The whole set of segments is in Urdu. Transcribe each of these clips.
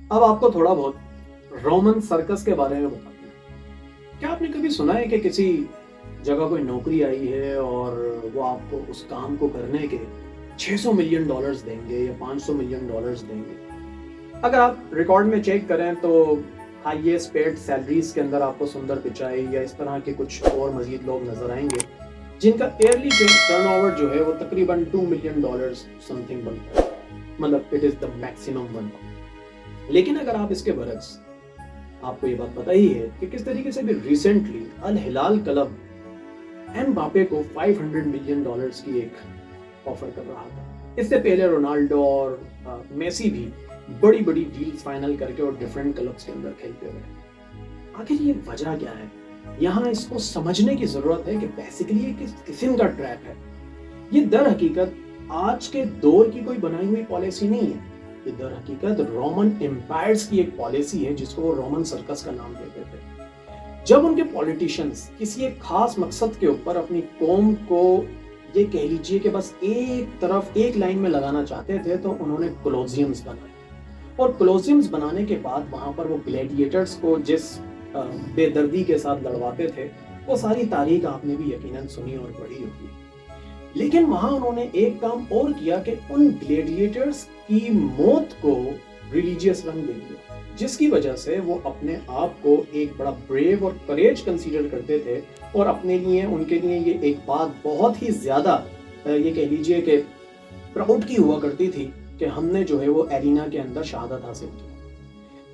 اب آپ کو تھوڑا بہت رومن سرکس کے بارے میں بتاتے ہیں۔ کیا آپ نے کبھی سنا ہے کہ کسی جگہ کوئی نوکری آئی ہے اور وہ آپ کو اس کام کو کرنے کے $600 ملین دیں گے یا $500 ملین دیں گے؟ اگر آپ ریکارڈ میں چیک کریں تو ہائیسٹ پیڈ سیلریز کے اندر آپ کو سندر پچائی یا اس طرح کے کچھ اور مزید لوگ نظر آئیں گے جن کا ایئرلی ٹرن اوور جو ہے وہ تقریباً $2 ملین سم تھنگ بنتا ہے، مطلب it is the maximum one. لیکن اگر آپ اس کے برعکس، آپ کو یہ بات پتہ ہی ہے کہ کس طریقے سے بھی ریسنٹلی الہلال کلب ایم باپے کو $500 ملین کی ایک آفر کر رہا تھا۔ اس سے پہلے رونالڈو اور میسی بھی بڑی بڑی ڈیلز فائنل کر کے اور ڈیفرنٹ کلبز کے اندر کھیلتے ہوئے۔ آخر یہ وجہ کیا ہے؟ یہاں اس کو سمجھنے کی ضرورت ہے کہ بیسیکلی یہ کس قسم کا ٹریپ ہے۔ یہ در حقیقت آج کے دور کی کوئی بنائی ہوئی پالیسی نہیں ہے، یہ در حقیقت رومن امپائرز کی ایک پالیسی ہے جس کو وہ رومن سرکس کا نام دیتے تھے۔ جب ان کے پولیٹیشنز کسی ایک خاص مقصد کے اوپر اپنی قوم کو یہ کہہ لیجئے کہ بس ایک طرف ایک لائن میں لگانا چاہتے تھے تو انہوں نے کولوزیمز بنائے، اور کولوزیمز بنانے کے بعد وہاں پر وہ گلیڈیٹرز کو جس بے دردی کے ساتھ لڑواتے تھے وہ ساری تاریخ آپ نے بھی یقیناً سنی اور پڑھی ہوگی۔ لیکن وہاں انہوں نے ایک کام اور کیا کہ ان گلیڈیٹرز کی موت کو ریلیجیس رنگ دے دیا، جس کی وجہ سے وہ اپنے آپ کو ایک بڑا بریو اور کریج کنسیڈر کرتے تھے، اور اپنے لیے ان کے لیے یہ ایک بات بہت ہی زیادہ یہ کہہ لیجئے کہ پراؤڈ کی ہوا کرتی تھی کہ ہم نے جو ہے وہ ایرینا کے اندر شہادت حاصل کی۔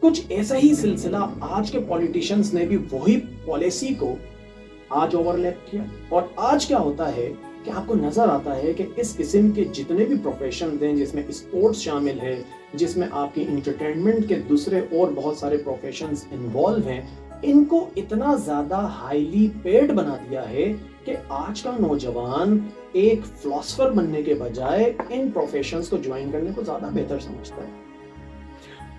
کچھ ایسا ہی سلسلہ آج کے پولیٹیشنز نے بھی وہی پالیسی کو آج اوورلیپ کیا، اور آج کیا ہوتا ہے کہ آپ کو نظر آتا ہے کہ اس قسم کے جتنے بھی پروفیشنز ہیں جس میں اسپورٹس شامل ہے، جس میں آپ کی انٹرٹینمنٹ کے دوسرے اور بہت سارے پروفیشنز انوالو ہیں، ان کو اتنا زیادہ ہائیلی پیڈ بنا دیا ہے کہ آج کا نوجوان ایک فلاسفر بننے کے بجائے ان پروفیشنز کو جوائن کرنے کو زیادہ بہتر سمجھتا ہے۔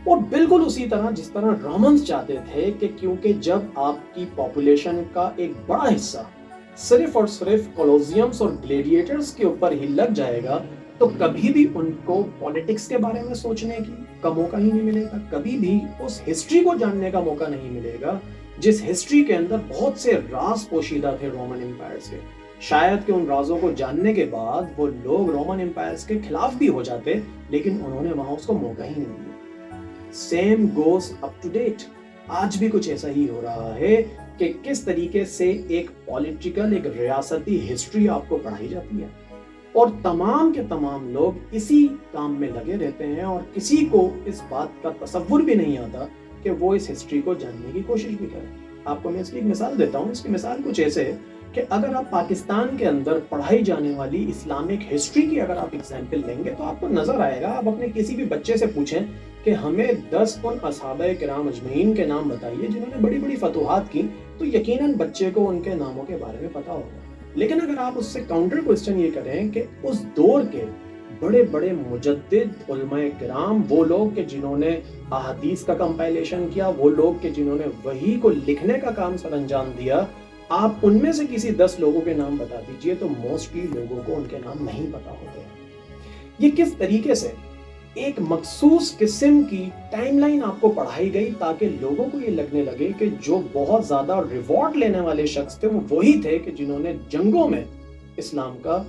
اور بالکل اسی طرح جس طرح رومنز چاہتے تھے کہ کیونکہ جب آپ کی پاپولیشن کا ایک بڑا حصہ صرف اور صرف کولوزیمز اور گلیڈیٹرز کے اوپر ہی لگ جائے گا تو کبھی بھی ان کو پولیٹکس کے بارے میں سوچنے کا موقع ہی نہیں ملے گا، کبھی بھی اس ہسٹری کو جاننے کا موقع نہیں ملے گا جس ہسٹری کے اندر بہت سے راز پوشیدہ تھے رومن امپائرز کے۔ شاید کہ ان رازوں کو جاننے کے بعد وہ لوگ رومن امپائرز کے خلاف بھی ہو جاتے، لیکن انہوں نے وہاں اس کو موقع ہی نہیں دیا۔ Same goes up to date, آج بھی کچھ ایسا ہی ہو رہا ہے کہ کس طریقے سے ایک پولیٹیکل ایک ریاستی ہسٹری آپ کو پڑھائی جاتی ہے، اور تمام کے تمام لوگ اسی کام میں لگے رہتے ہیں، اور کسی کو اس بات کا تصور بھی نہیں آتا کہ وہ اس ہسٹری کو جاننے کی کوشش بھی کریں۔ آپ کو میں اس کی ایک مثال دیتا ہوں۔ اس کی مثال کچھ ایسے ہے کہ اگر آپ پاکستان کے اندر پڑھائی جانے والی اسلامک ہسٹری کی اگر آپ ایگزامپل لیں گے تو آپ کو نظر آئے گا، آپ اپنے کسی بھی بچے سے پوچھیں کہ ہمیں 10 ان اصحابہ کرام اجمعین کے نام بتائیے جنہوں نے بڑی بڑی فتوحات کی، تو یقیناً بچے کو ان کے ناموں کے بارے میں پتہ ہوگا۔ لیکن اگر آپ اس سے کاؤنٹر کوسچن یہ کریں کہ اس دور کے بڑے بڑے مجدد علماء کرام، وہ لوگ کہ جنہوں نے احادیث کا کمپائلیشن کیا، وہ لوگ کہ جنہوں نے وحی کو لکھنے کا کام سر انجام دیا، آپ ان میں سے کسی 10 لوگوں کے نام بتا دیجئے تو موسٹلی لوگوں کو ان کے نام نہیں پتا ہوتے ہیں۔ یہ کس طریقے سے ایک مخصوص قسم کی ٹائم لائن آپ کو پڑھائی گئی تاکہ لوگوں کو یہ لگنے لگے کہ جو بہت زیادہ ریوارڈ لینے والے شخص تھے وہ وہی تھے کہ جنہوں نے جنگوں میں اسلام کا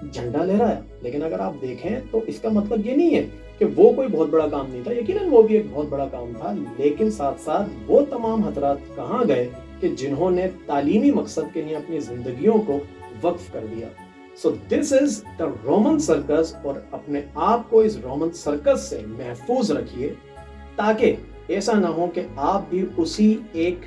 جھنڈا لہرایا۔ لیکن اگر آپ دیکھیں تو اس کا مطلب یہ نہیں ہے کہ وہ کوئی بہت بڑا کام نہیں تھا، یقیناً وہ بھی ایک بہت بڑا کام تھا، لیکن ساتھ ساتھ وہ تمام حضرات کہاں گئے کہ جنہوں نے تعلیمی مقصد کے لیے اپنی زندگیوں کو وقف کر دیا۔ So this is the Roman circus، اور اپنے آپ کو اس رومن سرکس سے محفوظ رکھیے تاکہ ایسا نہ ہو کہ آپ بھی اسی ایک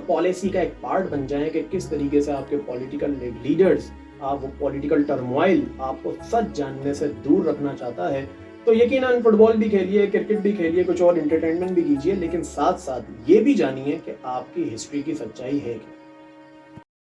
پالیسی کا ایک پارٹ بن جائیں کہ کس طریقے سے آپ کے پولیٹیکل لیڈرز، آپ وہ پولیٹیکل ٹرموائل آپ کو سچ جاننے سے دور رکھنا چاہتا ہے تو یقیناً فٹ بال بھی کھیلیے، کرکٹ بھی کھیلیے، کچھ اور انٹرٹینمنٹ بھی کیجیے، لیکن ساتھ ساتھ یہ بھی جانیے کہ آپ کی ہسٹری کی سچائی ہے کیا۔